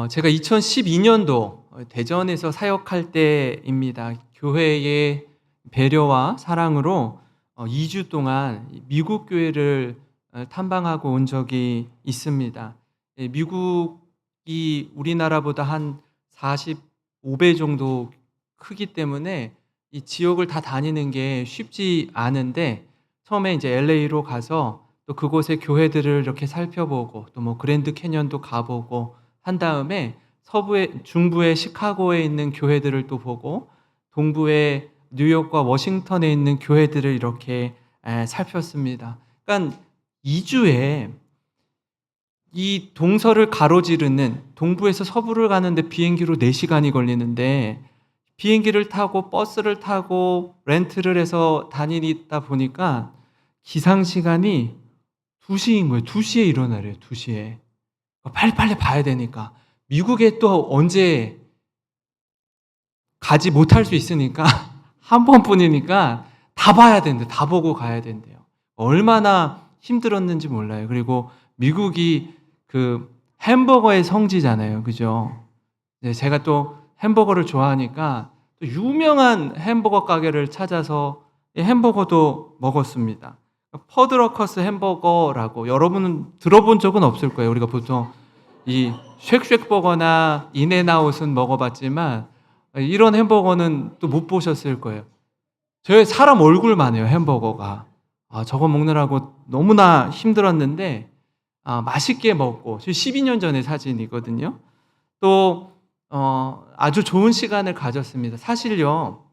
제가 2012년도 대전에서 사역할 때입니다. 교회의 배려와 사랑으로 2주 동안 미국 교회를 탐방하고 온 적이 있습니다. 미국이 우리나라보다 한 45배 정도 크기 때문에 이 지역을 다 다니는 게 쉽지 않은데, 처음에 이제 LA로 가서 또 그곳의 교회들을 이렇게 살펴보고 또 뭐 그랜드 캐년도 가보고 한 다음에 중부의 시카고에 있는 교회들을 또 보고 동부의 뉴욕과 워싱턴에 있는 교회들을 이렇게 살폈습니다. 그러니까 2주에 이 동서를 가로지르는, 동부에서 서부를 가는데 비행기로 4시간이 걸리는데 비행기를 타고 버스를 타고 렌트를 해서 다니다 보니까 기상시간이 2시인 거예요. 2시에 일어나래요. 2시에. 빨리빨리 봐야 되니까. 미국에 또 언제 가지 못할 수 있으니까 한 번뿐이니까 다 봐야 된대요. 다 보고 가야 된대요. 얼마나 힘들었는지 몰라요. 그리고 미국이 그 햄버거의 성지잖아요. 그죠? 제가 또 햄버거를 좋아하니까 또 유명한 햄버거 가게를 찾아서 햄버거도 먹었습니다. 퍼드러커스 햄버거라고, 여러분은 들어본 적은 없을 거예요. 우리가 보통 이 쉑쉑버거나 인앤아웃은 먹어봤지만 이런 햄버거는 또 못 보셨을 거예요. 저희 사람 얼굴만 해요, 햄버거가. 저거 먹느라고 너무나 힘들었는데 맛있게 먹고, 12년 전의 사진이거든요. 또 아주 좋은 시간을 가졌습니다. 사실요,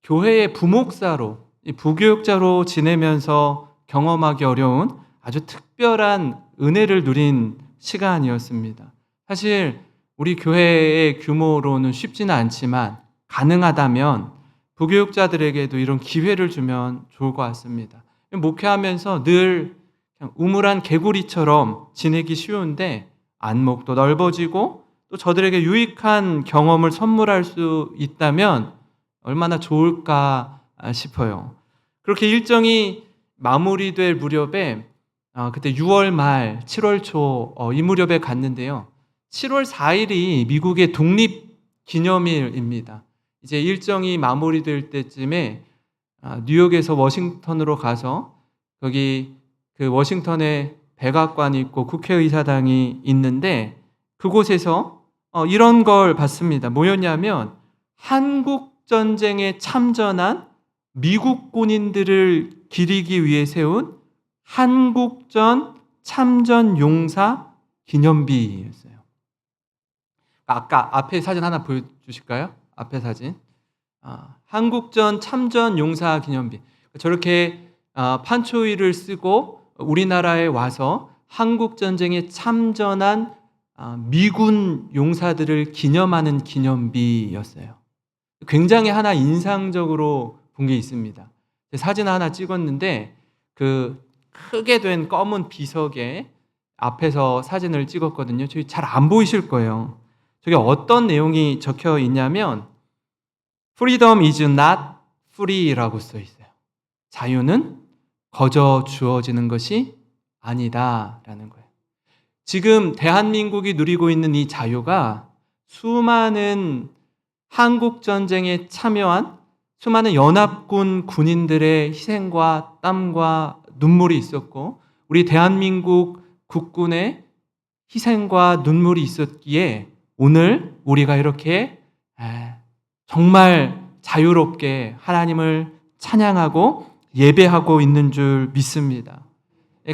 교회의 부목사로, 부교육자로 지내면서 경험하기 어려운 아주 특별한 은혜를 누린 시간이었습니다. 사실 우리 교회의 규모로는 쉽지는 않지만 가능하다면 부교육자들에게도 이런 기회를 주면 좋을 것 같습니다. 목회하면서 늘 그냥 우물한 개구리처럼 지내기 쉬운데 안목도 넓어지고 또 저들에게 유익한 경험을 선물할 수 있다면 얼마나 좋을까 싶어요. 그렇게 일정이 마무리될 무렵에 그때 6월 말 7월 초 이 무렵에 갔는데요. 7월 4일이 미국의 독립기념일입니다. 이제 일정이 마무리될 때쯤에 뉴욕에서 워싱턴으로 가서 거기 그 워싱턴에 백악관이 있고 국회의사당이 있는데 그곳에서 이런 걸 봤습니다. 뭐였냐면 한국 전쟁에 참전한 미국 군인들을 기리기 위해 세운 한국전 참전용사 기념비였어요. 아까 앞에 사진 하나 보여주실까요? 앞에 사진. 한국전 참전용사 기념비. 저렇게 판초이를 쓰고 우리나라에 와서 한국전쟁에 참전한 미군 용사들을 기념하는 기념비였어요. 굉장히 하나 인상적으로 본 게 있습니다. 사진 하나 찍었는데 그 크게 된 검은 비석에 앞에서 사진을 찍었거든요. 저기 잘 안 보이실 거예요. 저게 어떤 내용이 적혀 있냐면 Freedom is not free라고 써 있어요. 자유는 거저 주어지는 것이 아니다라는 거예요. 지금 대한민국이 누리고 있는 이 자유가 수많은 한국전쟁에 참여한 수많은 연합군 군인들의 희생과 땀과 눈물이 있었고 우리 대한민국 국군의 희생과 눈물이 있었기에 오늘 우리가 이렇게 정말 자유롭게 하나님을 찬양하고 예배하고 있는 줄 믿습니다.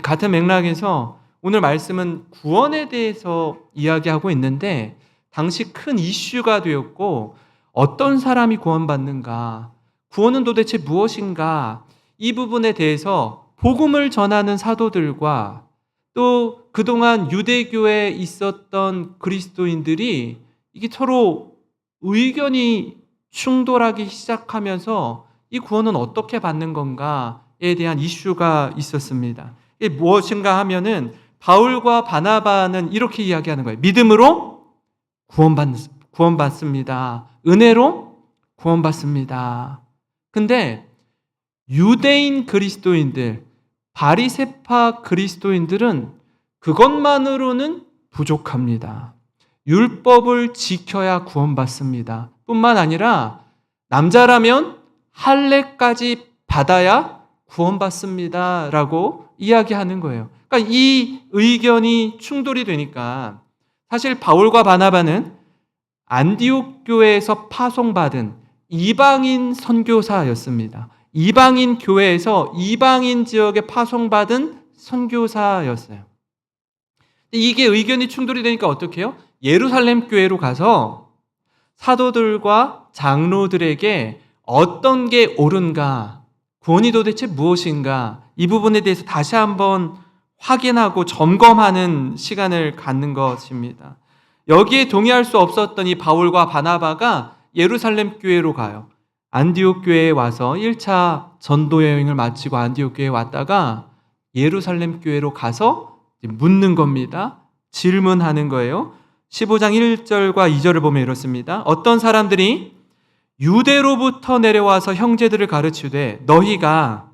같은 맥락에서 오늘 말씀은 구원에 대해서 이야기하고 있는데 당시 큰 이슈가 되었고 어떤 사람이 구원받는가, 구원은 도대체 무엇인가, 이 부분에 대해서 복음을 전하는 사도들과 또 그동안 유대교에 있었던 그리스도인들이 이게 서로 의견이 충돌하기 시작하면서 이 구원은 어떻게 받는 건가에 대한 이슈가 있었습니다. 이게 무엇인가 하면은 바울과 바나바는 이렇게 이야기하는 거예요. 믿음으로 구원받습니다. 은혜로 구원받습니다. 근데 유대인 그리스도인들, 바리새파 그리스도인들은 그것만으로는 부족합니다. 율법을 지켜야 구원받습니다. 뿐만 아니라 남자라면 할례까지 받아야 구원받습니다. 라고 이야기하는 거예요. 그러니까 이 의견이 충돌이 되니까 사실 바울과 바나바는 안디옥 교회에서 파송받은 이방인 선교사였습니다. 이방인 교회에서 이방인 지역에 파송받은 선교사였어요. 이게 의견이 충돌이 되니까 어떻게 해요? 예루살렘 교회로 가서 사도들과 장로들에게 어떤 게 옳은가, 구원이 도대체 무엇인가, 이 부분에 대해서 다시 한번 확인하고 점검하는 시간을 갖는 것입니다. 여기에 동의할 수 없었던 이 바울과 바나바가 예루살렘 교회로 가요. 안디옥 교회에 와서 1차 전도 여행을 마치고 안디옥 교회에 왔다가 예루살렘 교회로 가서 묻는 겁니다. 질문하는 거예요. 15장 1절과 2절을 보면 이렇습니다. 어떤 사람들이 유대로부터 내려와서 형제들을 가르치되 너희가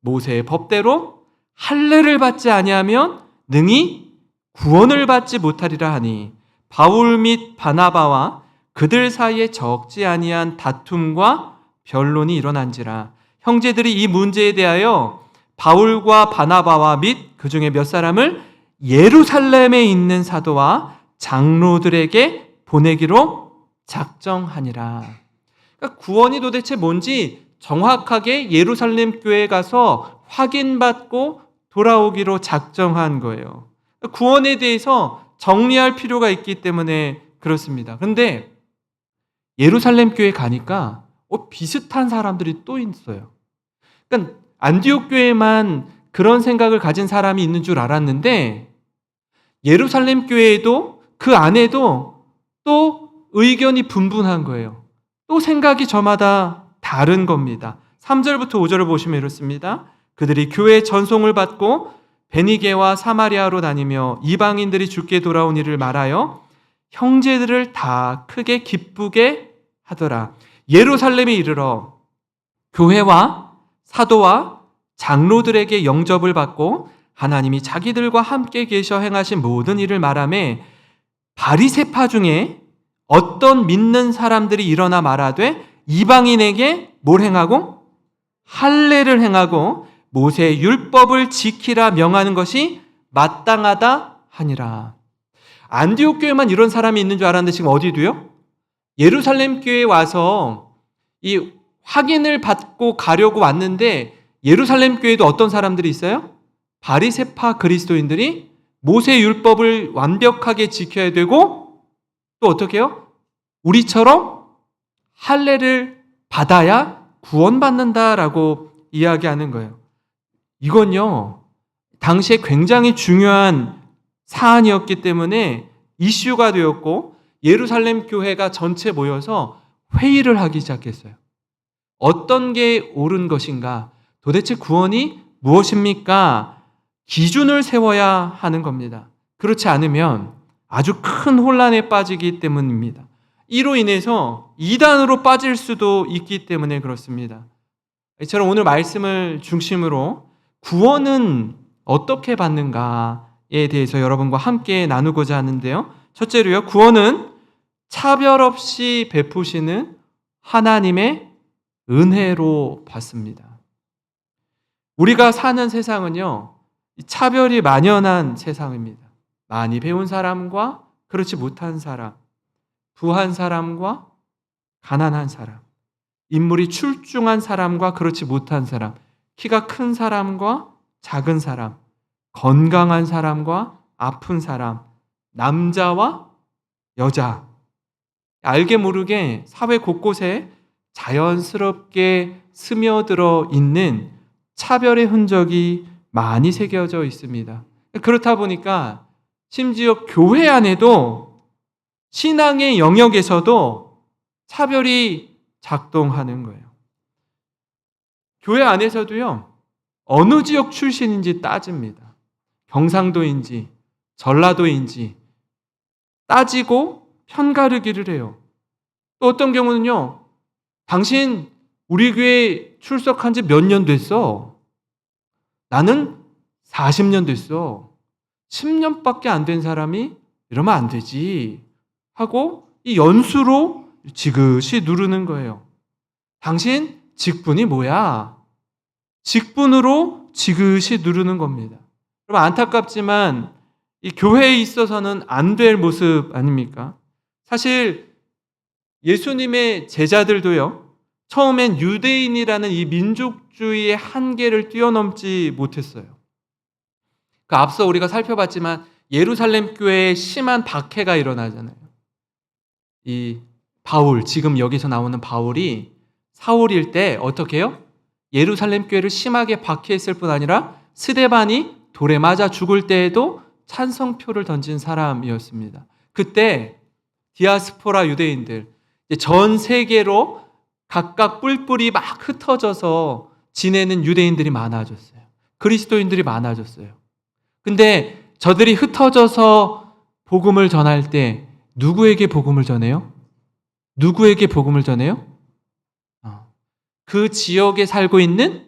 모세의 법대로 할례를 받지 아니하면 능히 구원을 받지 못하리라 하니 바울 및 바나바와 그들 사이에 적지 아니한 다툼과 변론이 일어난지라. 형제들이 이 문제에 대하여 바울과 바나바와 및 그 중에 몇 사람을 예루살렘에 있는 사도와 장로들에게 보내기로 작정하니라. 그러니까 구원이 도대체 뭔지 정확하게 예루살렘 교회에 가서 확인받고 돌아오기로 작정한 거예요. 그러니까 구원에 대해서 정리할 필요가 있기 때문에 그렇습니다. 그런데 예루살렘 교회 가니까 비슷한 사람들이 또 있어요. 그러니까 안디옥 교회만 그런 생각을 가진 사람이 있는 줄 알았는데 예루살렘 교회에도 그 안에도 또 의견이 분분한 거예요. 또 생각이 저마다 다른 겁니다. 3절부터 5절을 보시면 이렇습니다. 그들이 교회의 전송을 받고 베니게와 사마리아로 다니며 이방인들이 주께 돌아온 일을 말하여 형제들을 다 크게 기쁘게 하더라. 예루살렘에 이르러 교회와 사도와 장로들에게 영접을 받고 하나님이 자기들과 함께 계셔 행하신 모든 일을 말하매 바리새파 중에 어떤 믿는 사람들이 일어나 말하되 이방인에게 뭘 행하고? 할례를 행하고 모세의 율법을 지키라 명하는 것이 마땅하다 하니라. 안디옥 교회만 이런 사람이 있는 줄 알았는데 지금 어디도요? 예루살렘 교회에 와서 이 확인을 받고 가려고 왔는데 예루살렘 교회에도 어떤 사람들이 있어요? 바리새파 그리스도인들이 모세의 율법을 완벽하게 지켜야 되고 또 어떻게 해요? 우리처럼 할례를 받아야 구원받는다라고 이야기하는 거예요. 이건요, 당시에 굉장히 중요한 사안이었기 때문에 이슈가 되었고 예루살렘 교회가 전체 모여서 회의를 하기 시작했어요. 어떤 게 옳은 것인가? 도대체 구원이 무엇입니까? 기준을 세워야 하는 겁니다. 그렇지 않으면 아주 큰 혼란에 빠지기 때문입니다. 이로 인해서 이단으로 빠질 수도 있기 때문에 그렇습니다. 이처럼 오늘 말씀을 중심으로 구원은 어떻게 받는가에 대해서 여러분과 함께 나누고자 하는데요. 첫째로요, 구원은 차별 없이 베푸시는 하나님의 은혜로 받습니다. 우리가 사는 세상은요, 차별이 만연한 세상입니다. 많이 배운 사람과 그렇지 못한 사람, 부한 사람과 가난한 사람, 인물이 출중한 사람과 그렇지 못한 사람, 키가 큰 사람과 작은 사람, 건강한 사람과 아픈 사람, 남자와 여자, 알게 모르게 사회 곳곳에 자연스럽게 스며들어 있는 차별의 흔적이 많이 새겨져 있습니다. 그렇다 보니까 심지어 교회 안에도 신앙의 영역에서도 차별이 작동하는 거예요. 교회 안에서도요, 어느 지역 출신인지 따집니다. 경상도인지 전라도인지 따지고 편가르기를 해요. 또 어떤 경우는요, 당신 우리 교회 출석한 지 몇 년 됐어? 나는 40년 됐어. 10년밖에 안 된 사람이 이러면 안 되지. 하고 이 연수로 지그시 누르는 거예요. 당신 직분이 뭐야? 직분으로 지그시 누르는 겁니다. 여러분, 안타깝지만 이 교회에 있어서는 안 될 모습 아닙니까? 사실 예수님의 제자들도요, 처음엔 유대인이라는 이 민족주의의 한계를 뛰어넘지 못했어요. 그 앞서 우리가 살펴봤지만 예루살렘 교회에 심한 박해가 일어나잖아요. 이 바울, 지금 여기서 나오는 바울이 사울일 때 어떻게 해요? 예루살렘 교회를 심하게 박해했을 뿐 아니라 스데반이 돌에 맞아 죽을 때에도 찬성표를 던진 사람이었습니다. 그때 디아스포라 유대인들, 전 세계로 각각 뿔뿔이 막 흩어져서 지내는 유대인들이 많아졌어요. 그리스도인들이 많아졌어요. 근데 저들이 흩어져서 복음을 전할 때 누구에게 복음을 전해요? 누구에게 복음을 전해요? 그 지역에 살고 있는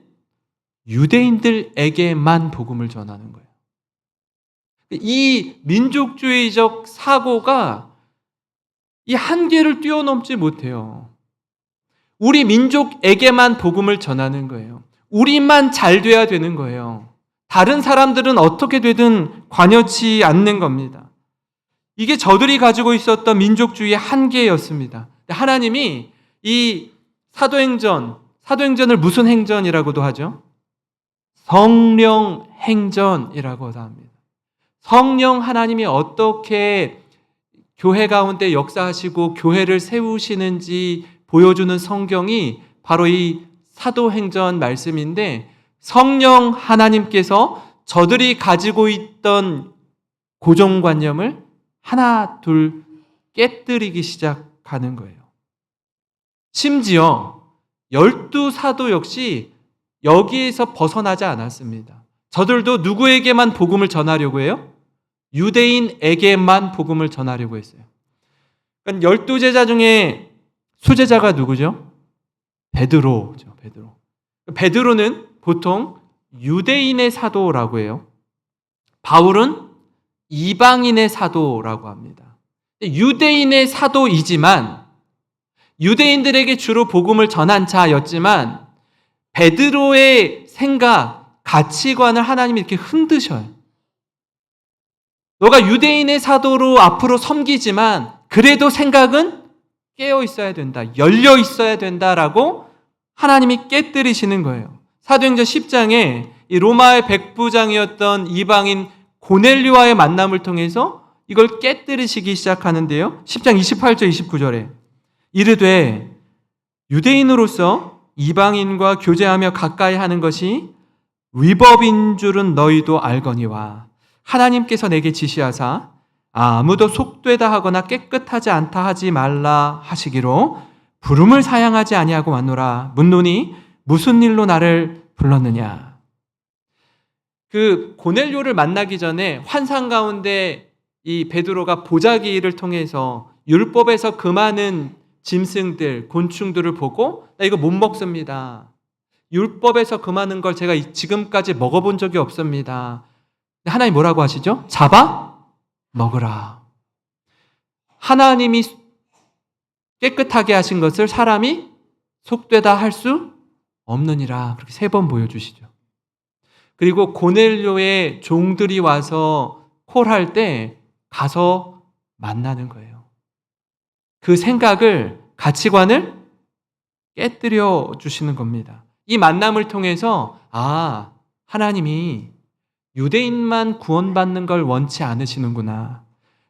유대인들에게만 복음을 전하는 거예요. 이 민족주의적 사고가 이 한계를 뛰어넘지 못해요. 우리 민족에게만 복음을 전하는 거예요. 우리만 잘 돼야 되는 거예요. 다른 사람들은 어떻게 되든 관여치 않는 겁니다. 이게 저들이 가지고 있었던 민족주의의 한계였습니다. 하나님이 이 사도행전을 무슨 행전이라고도 하죠? 성령 행전이라고도 합니다. 성령 하나님이 어떻게 교회 가운데 역사하시고 교회를 세우시는지 보여주는 성경이 바로 이 사도행전 말씀인데, 성령 하나님께서 저들이 가지고 있던 고정관념을 하나 둘 깨뜨리기 시작하는 거예요. 심지어 12사도 역시 여기에서 벗어나지 않았습니다. 저들도 누구에게만 복음을 전하려고 해요? 유대인에게만 복음을 전하려고 했어요. 그러니까 12제자 중에 수제자가 누구죠? 베드로죠. 베드로는 보통 유대인의 사도라고 해요. 바울은 이방인의 사도라고 합니다. 유대인의 사도이지만, 유대인들에게 주로 복음을 전한 자였지만, 베드로의 생각, 가치관을 하나님이 이렇게 흔드셔요. 너가 유대인의 사도로 앞으로 섬기지만 그래도 생각은 깨어 있어야 된다, 열려 있어야 된다라고 하나님이 깨뜨리시는 거예요. 사도행전 10장에 이 로마의 백부장이었던 이방인 고넬료와의 만남을 통해서 이걸 깨뜨리시기 시작하는데요. 10장 28절 29절에 이르되 유대인으로서 이방인과 교제하며 가까이 하는 것이 위법인 줄은 너희도 알거니와 하나님께서 내게 지시하사 아무도 속되다 하거나 깨끗하지 않다 하지 말라 하시기로 부름을 사양하지 아니하고 왔노라. 묻노니 무슨 일로 나를 불렀느냐. 그 고넬료를 만나기 전에 환상 가운데 이 베드로가 보자기를 통해서 율법에서 그 많은 짐승들, 곤충들을 보고 나 이거 못 먹습니다. 율법에서 그 많은 걸 제가 지금까지 먹어본 적이 없습니다. 하나님 뭐라고 하시죠? 잡아 먹으라. 하나님이 깨끗하게 하신 것을 사람이 속되다 할 수 없느니라. 그렇게 3번 보여주시죠. 그리고 고넬료의 종들이 와서 콜할 때 가서 만나는 거예요. 그 생각을, 가치관을 깨뜨려 주시는 겁니다. 이 만남을 통해서 하나님이 유대인만 구원받는 걸 원치 않으시는구나.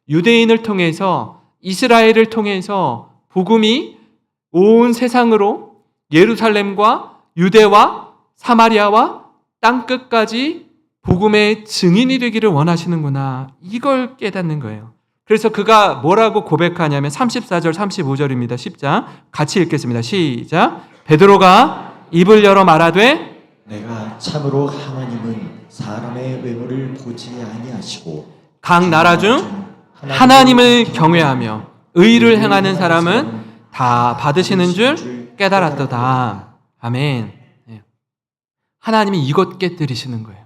유대인을 통해서, 이스라엘을 통해서 복음이 온 세상으로 예루살렘과 유대와 사마리아와 땅끝까지 복음의 증인이 되기를 원하시는구나. 이걸 깨닫는 거예요. 그래서 그가 뭐라고 고백하냐면 34절 35절입니다. 10장 같이 읽겠습니다. 시작. 베드로가 입을 열어 말하되 내가 참으로 하나님은 사람의 외모를 보지 아니하시고 각 나라 중 하나님을 경외하며 의를 행하는 사람은 다 받으시는 줄 깨달았도다. 아멘. 하나님이 이것 깨뜨리시는 거예요.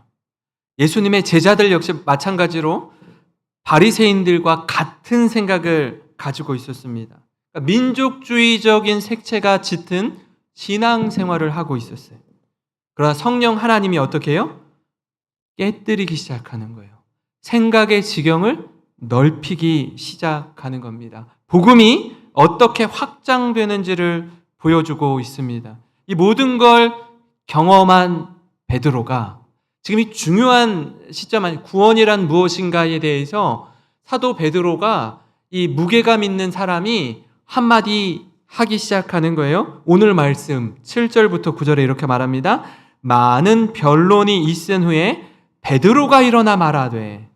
예수님의 제자들 역시 마찬가지로 바리새인들과 같은 생각을 가지고 있었습니다. 그러니까 민족주의적인 색채가 짙은 신앙생활을 하고 있었어요. 그러나 성령 하나님이 어떻게 해요? 깨뜨리기 시작하는 거예요. 생각의 지경을 넓히기 시작하는 겁니다. 복음이 어떻게 확장되는지를 보여주고 있습니다. 이 모든 걸 경험한 베드로가 지금 이 중요한 시점 안에 구원이란 무엇인가에 대해서 사도 베드로가 이 무게감 있는 사람이 한마디 하기 시작하는 거예요. 오늘 말씀 7절부터 9절에 이렇게 말합니다. 많은 변론이 있은 후에 베드로가 일어나 말하되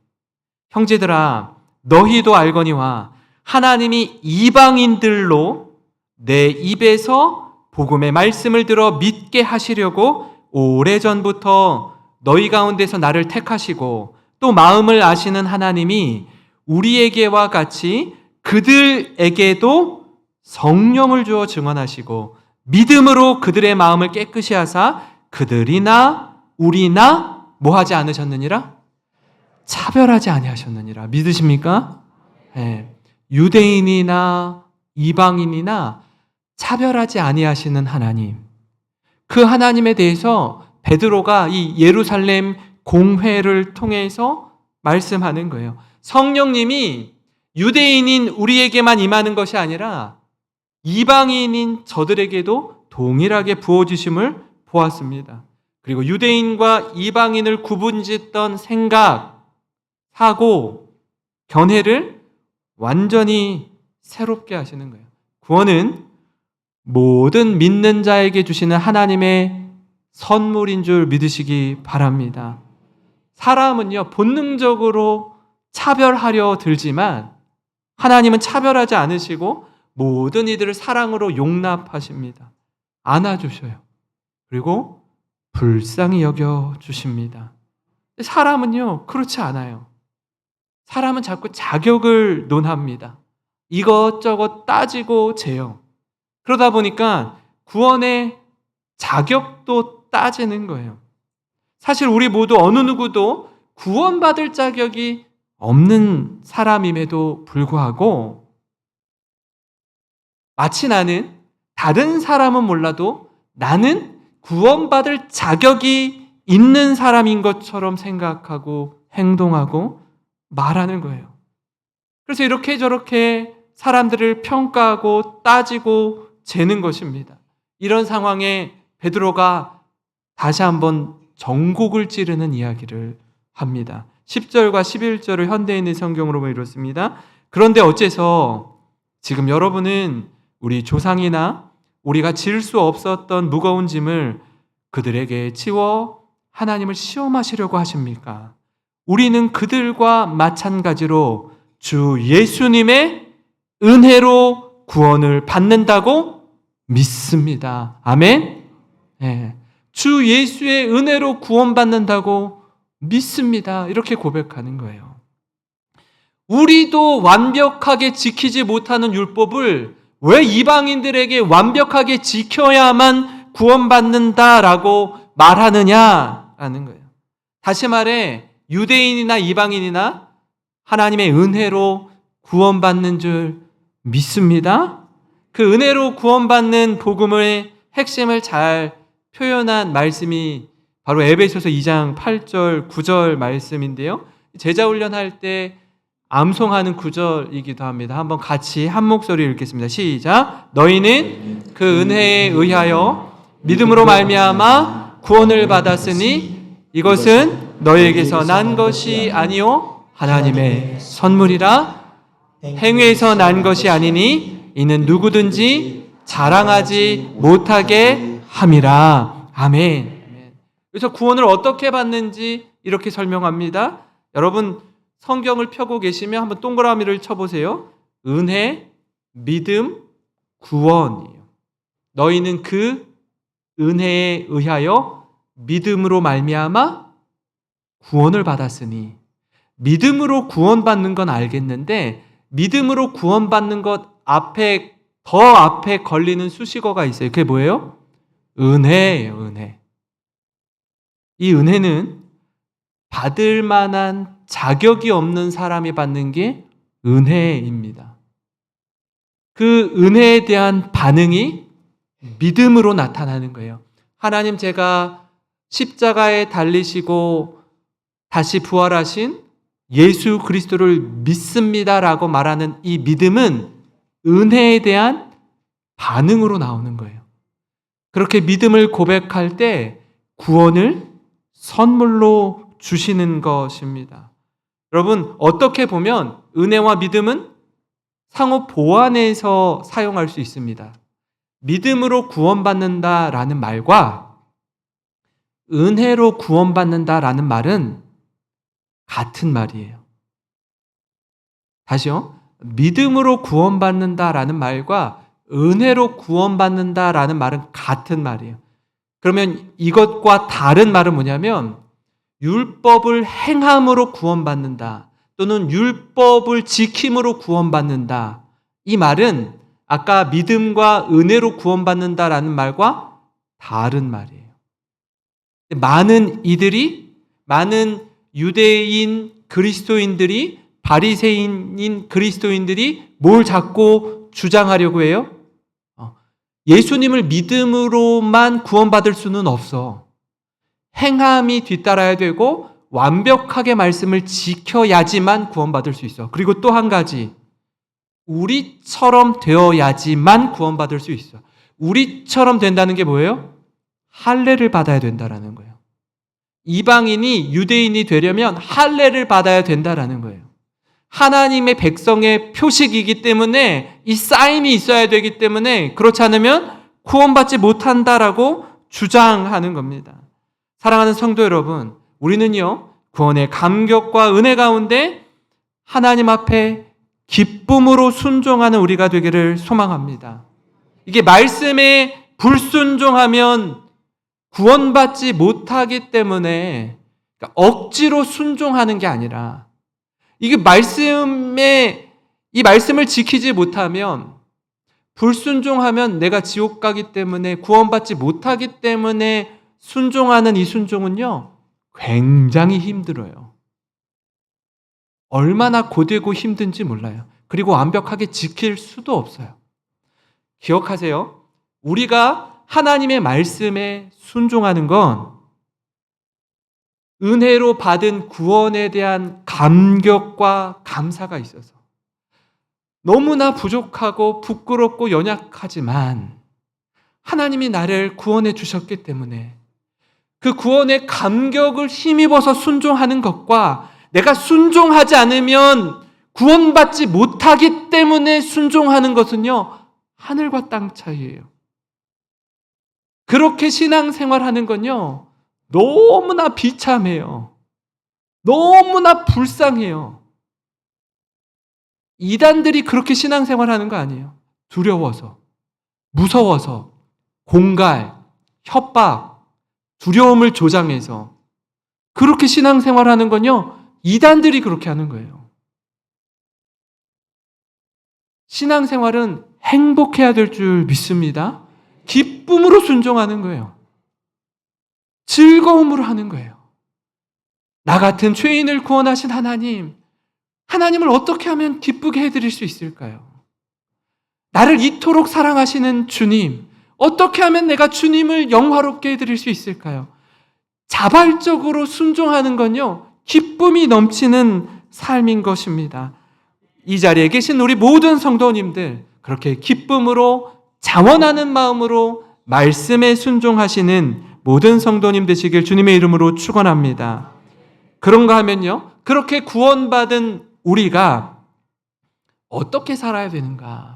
형제들아 너희도 알거니와 하나님이 이방인들로 내 입에서 복음의 말씀을 들어 믿게 하시려고 오래전부터 너희 가운데서 나를 택하시고 또 마음을 아시는 하나님이 우리에게와 같이 그들에게도 성령을 주어 증언하시고 믿음으로 그들의 마음을 깨끗이 하사 그들이나 우리나 뭐 하지 않으셨느니라? 차별하지 아니하셨느니라. 믿으십니까? 네. 유대인이나 이방인이나 차별하지 아니하시는 하나님. 그 하나님에 대해서 베드로가 이 예루살렘 공회를 통해서 말씀하는 거예요. 성령님이 유대인인 우리에게만 임하는 것이 아니라 이방인인 저들에게도 동일하게 부어주심을 보았습니다. 그리고 유대인과 이방인을 구분짓던 생각, 사고, 견해를 완전히 새롭게 하시는 거예요. 구원은 모든 믿는 자에게 주시는 하나님의 선물인 줄 믿으시기 바랍니다. 사람은요, 본능적으로 차별하려 들지만 하나님은 차별하지 않으시고 모든 이들을 사랑으로 용납하십니다. 안아주셔요. 그리고 불쌍히 여겨주십니다. 사람은요, 그렇지 않아요. 사람은 자꾸 자격을 논합니다. 이것저것 따지고 재요. 그러다 보니까 구원의 자격도 따지는 거예요. 사실 우리 모두 어느 누구도 구원받을 자격이 없는 사람임에도 불구하고 마치 나는 다른 사람은 몰라도 나는 구원받을 자격이 있는 사람인 것처럼 생각하고 행동하고 말하는 거예요. 그래서 이렇게 저렇게 사람들을 평가하고 따지고 재는 것입니다. 이런 상황에 베드로가 다시 한번 정곡을 찌르는 이야기를 합니다. 10절과 11절을 현대인의 성경으로 보면 이렇습니다. 그런데 어째서 지금 여러분은 우리 조상이나 우리가 질 수 없었던 무거운 짐을 그들에게 치워 하나님을 시험하시려고 하십니까? 우리는 그들과 마찬가지로 주 예수님의 은혜로 구원을 받는다고 믿습니다. 아멘? 네. 주 예수의 은혜로 구원받는다고 믿습니다. 이렇게 고백하는 거예요. 우리도 완벽하게 지키지 못하는 율법을 왜 이방인들에게 완벽하게 지켜야만 구원받는다라고 말하느냐라는 거예요. 다시 말해 유대인이나 이방인이나 하나님의 은혜로 구원받는 줄 믿습니다. 그 은혜로 구원받는 복음의 핵심을 잘 표현한 말씀이 바로 에베소서 2장 8절 9절 말씀인데요. 제자 훈련할 때 암송하는 구절이기도 합니다. 한번 같이 한 목소리 읽겠습니다. 시작. 너희는 그 은혜에 의하여 믿음으로 말미암아 구원을 받았으니 이것은 너희에게서 난 것이 아니요 하나님의 선물이라. 행위에서 난 것이 아니니 이는 누구든지 자랑하지 못하게 함이라. 아멘. 그래서 구원을 어떻게 받는지 이렇게 설명합니다. 여러분 성경을 펴고 계시면 한번 동그라미를 쳐보세요. 은혜, 믿음, 구원이에요. 너희는 그 은혜에 의하여 믿음으로 말미암아 구원을 받았으니. 믿음으로 구원받는 건 알겠는데 믿음으로 구원받는 것 앞에 더 앞에 걸리는 수식어가 있어요. 그게 뭐예요? 은혜예요. 은혜. 이 은혜는 받을 만한 자격이 없는 사람이 받는 게 은혜입니다. 그 은혜에 대한 반응이 믿음으로 나타나는 거예요. 하나님, 제가 십자가에 달리시고 다시 부활하신 예수 그리스도를 믿습니다라고 말하는 이 믿음은 은혜에 대한 반응으로 나오는 거예요. 그렇게 믿음을 고백할 때 구원을 선물로 주시는 것입니다. 여러분, 어떻게 보면 은혜와 믿음은 상호 보완해서 사용할 수 있습니다. 믿음으로 구원받는다라는 말과 은혜로 구원받는다라는 말은 같은 말이에요. 다시요. 믿음으로 구원받는다라는 말과 은혜로 구원받는다라는 말은 같은 말이에요. 그러면 이것과 다른 말은 뭐냐면 율법을 행함으로 구원받는다 또는 율법을 지킴으로 구원받는다. 이 말은 아까 믿음과 은혜로 구원받는다라는 말과 다른 말이에요. 많은 유대인 그리스도인들이, 바리새인인 그리스도인들이 뭘 자꾸 주장하려고 해요? 예수님을 믿음으로만 구원받을 수는 없어. 행함이 뒤따라야 되고 완벽하게 말씀을 지켜야지만 구원받을 수 있어. 그리고 또 한 가지, 우리처럼 되어야지만 구원받을 수 있어. 우리처럼 된다는 게 뭐예요? 할례를 받아야 된다라는 거예요. 이방인이 유대인이 되려면 할례를 받아야 된다라는 거예요. 하나님의 백성의 표식이기 때문에 이 사인이 있어야 되기 때문에 그렇지 않으면 구원받지 못한다라고 주장하는 겁니다. 사랑하는 성도 여러분, 우리는요, 구원의 감격과 은혜 가운데 하나님 앞에 기쁨으로 순종하는 우리가 되기를 소망합니다. 이게 말씀에 불순종하면 구원받지 못하기 때문에, 그러니까 억지로 순종하는 게 아니라, 이게 이 말씀을 지키지 못하면, 불순종하면 내가 지옥 가기 때문에, 구원받지 못하기 때문에 순종하는 이 순종은요, 굉장히 힘들어요. 얼마나 고되고 힘든지 몰라요. 그리고 완벽하게 지킬 수도 없어요. 기억하세요. 우리가 하나님의 말씀에 순종하는 건 은혜로 받은 구원에 대한 감격과 감사가 있어서 너무나 부족하고 부끄럽고 연약하지만 하나님이 나를 구원해 주셨기 때문에 그 구원의 감격을 힘입어서 순종하는 것과 내가 순종하지 않으면 구원받지 못하기 때문에 순종하는 것은요, 하늘과 땅 차이예요. 그렇게 신앙생활하는 건요, 너무나 비참해요. 너무나 불쌍해요. 이단들이 그렇게 신앙생활하는 거 아니에요. 두려워서, 무서워서, 공갈, 협박, 두려움을 조장해서 그렇게 신앙생활하는 건요, 이단들이 그렇게 하는 거예요. 신앙생활은 행복해야 될 줄 믿습니다. 기쁨으로 순종하는 거예요. 즐거움으로 하는 거예요. 나 같은 죄인을 구원하신 하나님을 어떻게 하면 기쁘게 해드릴 수 있을까요? 나를 이토록 사랑하시는 주님, 어떻게 하면 내가 주님을 영화롭게 해드릴 수 있을까요? 자발적으로 순종하는 건요, 기쁨이 넘치는 삶인 것입니다. 이 자리에 계신 우리 모든 성도님들, 그렇게 기쁨으로 자원하는 마음으로 말씀에 순종하시는 모든 성도님 되시길 주님의 이름으로 축원합니다. 그런가 하면요, 그렇게 구원받은 우리가 어떻게 살아야 되는가에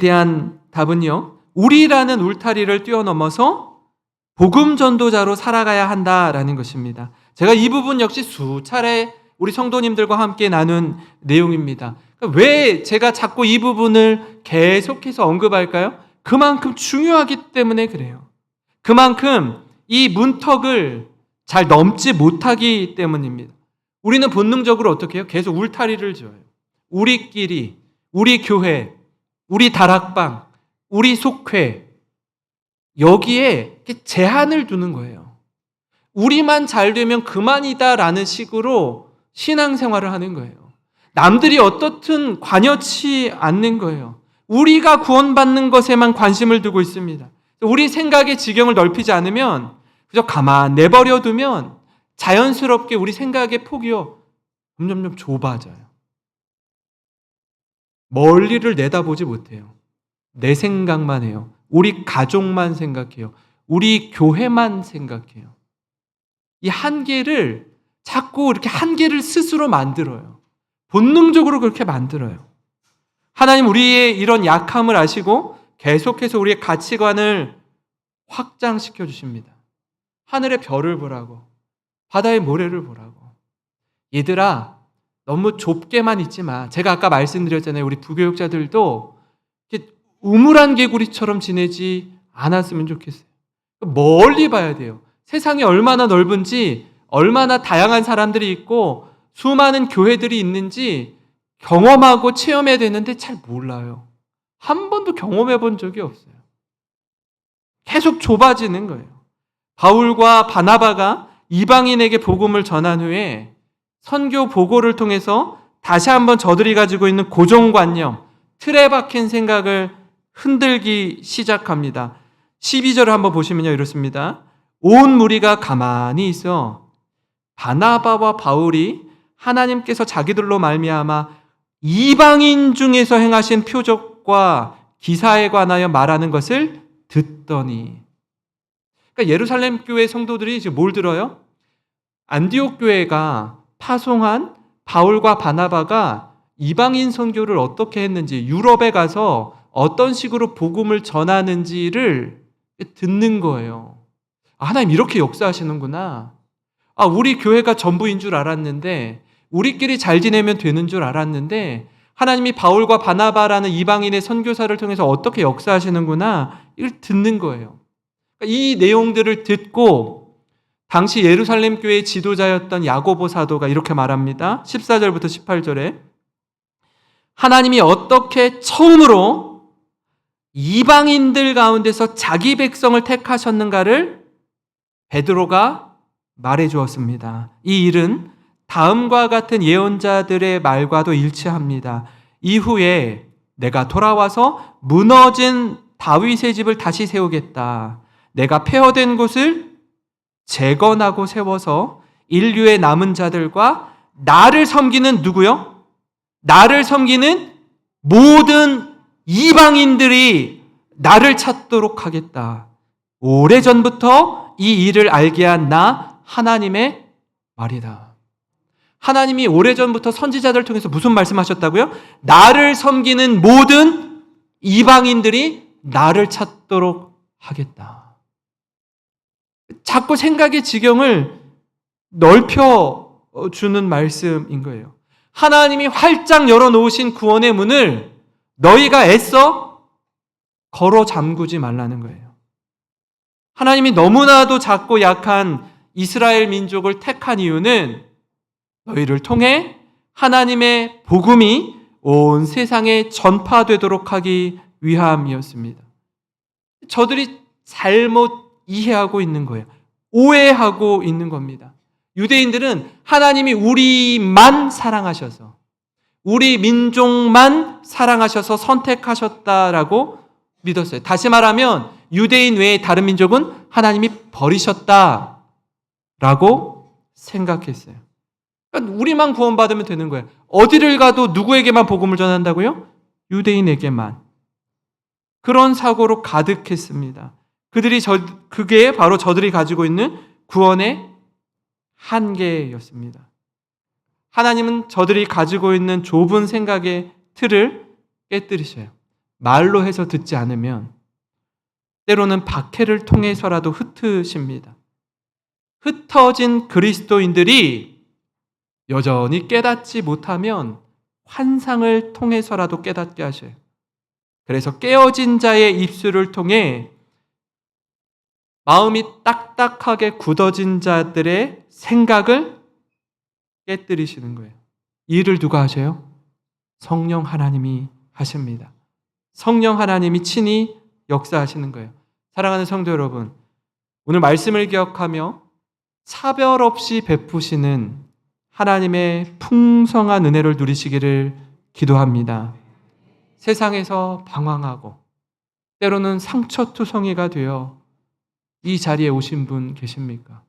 대한 답은요, 우리라는 울타리를 뛰어넘어서 복음 전도자로 살아가야 한다라는 것입니다. 제가 이 부분 역시 수차례 우리 성도님들과 함께 나눈 내용입니다. 왜 제가 자꾸 이 부분을 계속해서 언급할까요? 그만큼 중요하기 때문에 그래요. 그만큼 이 문턱을 잘 넘지 못하기 때문입니다. 우리는 본능적으로 어떻게 해요? 계속 울타리를 지어요. 우리끼리, 우리 교회, 우리 다락방, 우리 속회, 여기에 제한을 두는 거예요. 우리만 잘 되면 그만이다라는 식으로 신앙생활을 하는 거예요. 남들이 어떻든 관여치 않는 거예요. 우리가 구원받는 것에만 관심을 두고 있습니다. 우리 생각의 지경을 넓히지 않으면 그저 가만 내버려 두면 자연스럽게 우리 생각의 폭이요 점점점 좁아져요. 멀리를 내다보지 못해요. 내 생각만 해요. 우리 가족만 생각해요. 우리 교회만 생각해요. 이 한계를 자꾸 이렇게 한계를 스스로 만들어요. 본능적으로 그렇게 만들어요. 하나님 우리의 이런 약함을 아시고 계속해서 우리의 가치관을 확장시켜 주십니다. 하늘의 별을 보라고, 바다의 모래를 보라고. 얘들아, 너무 좁게만 있지 마. 제가 아까 말씀드렸잖아요. 우리 부교육자들도 이렇게 우물안 개구리처럼 지내지 않았으면 좋겠어요. 멀리 봐야 돼요. 세상이 얼마나 넓은지, 얼마나 다양한 사람들이 있고 수많은 교회들이 있는지 경험하고 체험해야 되는데 잘 몰라요. 한 번도 경험해 본 적이 없어요. 계속 좁아지는 거예요. 바울과 바나바가 이방인에게 복음을 전한 후에 선교 보고를 통해서 다시 한번 저들이 가지고 있는 고정관념, 틀에 박힌 생각을 흔들기 시작합니다. 12절을 한번 보시면요, 이렇습니다. 온 무리가 가만히 있어 바나바와 바울이 하나님께서 자기들로 말미암아 이방인 중에서 행하신 표적과 기사에 관하여 말하는 것을 듣더니, 그러니까 예루살렘 교회 성도들이 지금 뭘 들어요? 안디옥 교회가 파송한 바울과 바나바가 이방인 선교를 어떻게 했는지, 유럽에 가서 어떤 식으로 복음을 전하는지를 듣는 거예요. 하나님 이렇게 역사하시는구나. 우리 교회가 전부인 줄 알았는데, 우리끼리 잘 지내면 되는 줄 알았는데 하나님이 바울과 바나바라는 이방인의 선교사를 통해서 어떻게 역사하시는구나, 이걸 듣는 거예요. 이 내용들을 듣고 당시 예루살렘 교회의 지도자였던 야고보 사도가 이렇게 말합니다. 14절부터 18절에 하나님이 어떻게 처음으로 이방인들 가운데서 자기 백성을 택하셨는가를 베드로가 말해 주었습니다. 이 일은 다음과 같은 예언자들의 말과도 일치합니다. 이후에 내가 돌아와서 무너진 다윗의 집을 다시 세우겠다. 내가 폐허된 곳을 재건하고 세워서 인류의 남은 자들과 나를 섬기는 누구요? 나를 섬기는 모든 이방인들이 나를 찾도록 하겠다. 오래전부터 이 일을 알게 한 나 하나님의 말이다. 하나님이 오래전부터 선지자들을 통해서 무슨 말씀하셨다고요? 나를 섬기는 모든 이방인들이 나를 찾도록 하겠다. 자꾸 생각의 지경을 넓혀주는 말씀인 거예요. 하나님이 활짝 열어놓으신 구원의 문을 너희가 애써 걸어 잠그지 말라는 거예요. 하나님이 너무나도 작고 약한 이스라엘 민족을 택한 이유는 너희를 통해 하나님의 복음이 온 세상에 전파되도록 하기 위함이었습니다. 저들이 잘못 이해하고 있는 거예요. 오해하고 있는 겁니다. 유대인들은 하나님이 우리만 사랑하셔서, 우리 민족만 사랑하셔서 선택하셨다라고 믿었어요. 다시 말하면 유대인 외에 다른 민족은 하나님이 버리셨다라고 생각했어요. 그러니까 우리만 구원받으면 되는 거예요. 어디를 가도 누구에게만 복음을 전한다고요? 유대인에게만. 그런 사고로 가득했습니다. 그게 바로 저들이 가지고 있는 구원의 한계였습니다. 하나님은 저들이 가지고 있는 좁은 생각의 틀을 깨뜨리셔요. 말로 해서 듣지 않으면 때로는 박해를 통해서라도 흩으십니다. 흩어진 그리스도인들이 여전히 깨닫지 못하면 환상을 통해서라도 깨닫게 하셔요. 그래서 깨어진 자의 입술을 통해 마음이 딱딱하게 굳어진 자들의 생각을 깨뜨리시는 거예요. 이 일을 누가 하셔요? 성령 하나님이 하십니다. 성령 하나님이 친히 역사하시는 거예요. 사랑하는 성도 여러분, 오늘 말씀을 기억하며 차별 없이 베푸시는 하나님의 풍성한 은혜를 누리시기를 기도합니다. 세상에서 방황하고 때로는 상처투성이가 되어 이 자리에 오신 분 계십니까?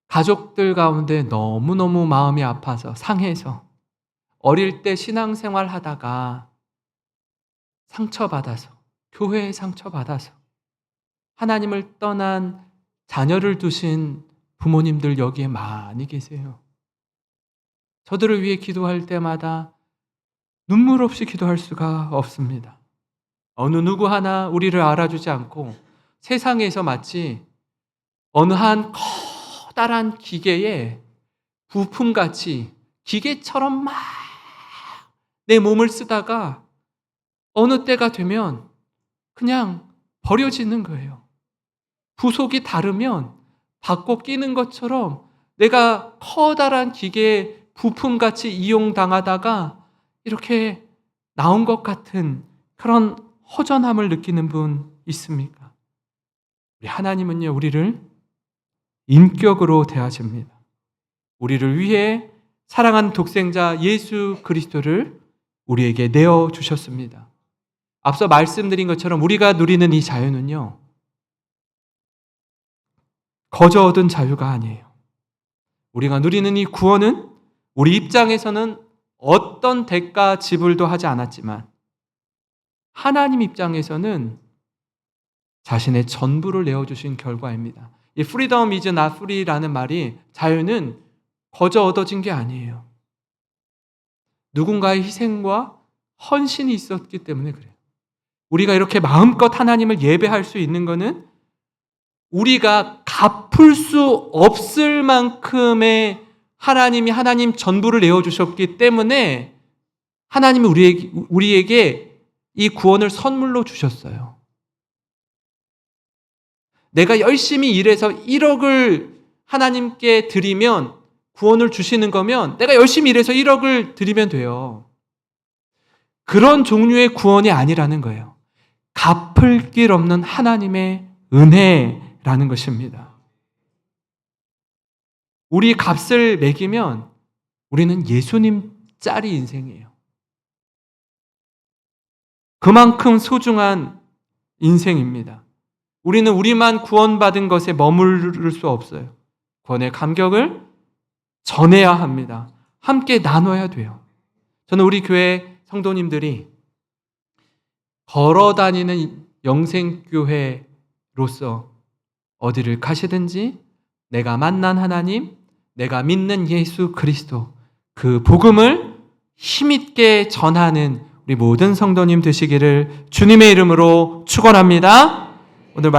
가족들 가운데 너무너무 마음이 아파서 상해서 어릴 때 신앙생활 하다가 상처받아서 교회에 상처받아서 하나님을 떠난 자녀를 두신 부모님들 여기에 많이 계세요. 저들을 위해 기도할 때마다 눈물 없이 기도할 수가 없습니다. 어느 누구 하나 우리를 알아주지 않고 세상에서 마치 어느 한 커다란 기계에 부품같이 기계처럼 막 내 몸을 쓰다가 어느 때가 되면 그냥 버려지는 거예요. 부속이 다르면 바꿔 끼는 것처럼 내가 커다란 기계의 부품같이 이용당하다가 이렇게 나온 것 같은 그런 허전함을 느끼는 분 있습니까? 우리 하나님은요, 우리를 인격으로 대하십니다. 우리를 위해 사랑하는 독생자 예수 그리스도를 우리에게 내어주셨습니다. 앞서 말씀드린 것처럼 우리가 누리는 이 자유는요, 거저 얻은 자유가 아니에요. 우리가 누리는 이 구원은 우리 입장에서는 어떤 대가 지불도 하지 않았지만 하나님 입장에서는 자신의 전부를 내어주신 결과입니다. 이 freedom is not free라는 말이 자유는 거저 얻어진 게 아니에요. 누군가의 희생과 헌신이 있었기 때문에 그래요. 우리가 이렇게 마음껏 하나님을 예배할 수 있는 것은 우리가 갚을 수 없을 만큼의 하나님 전부를 내어주셨기 때문에 하나님이 우리에게 이 구원을 선물로 주셨어요. 내가 열심히 일해서 1억을 하나님께 드리면 구원을 주시는 거면 내가 열심히 일해서 1억을 드리면 돼요. 그런 종류의 구원이 아니라는 거예요. 갚을 길 없는 하나님의 은혜라는 것입니다. 우리 값을 매기면 우리는 예수님 짜리 인생이에요. 그만큼 소중한 인생입니다. 우리는 우리만 구원받은 것에 머무를 수 없어요. 구원의 감격을 전해야 합니다. 함께 나눠야 돼요. 저는 우리 교회 성도님들이 걸어다니는 영생교회로서 어디를 가시든지 내가 만난 하나님, 내가 믿는 예수 그리스도 그 복음을 힘있게 전하는 우리 모든 성도님 되시기를 주님의 이름으로 축원합니다. 오늘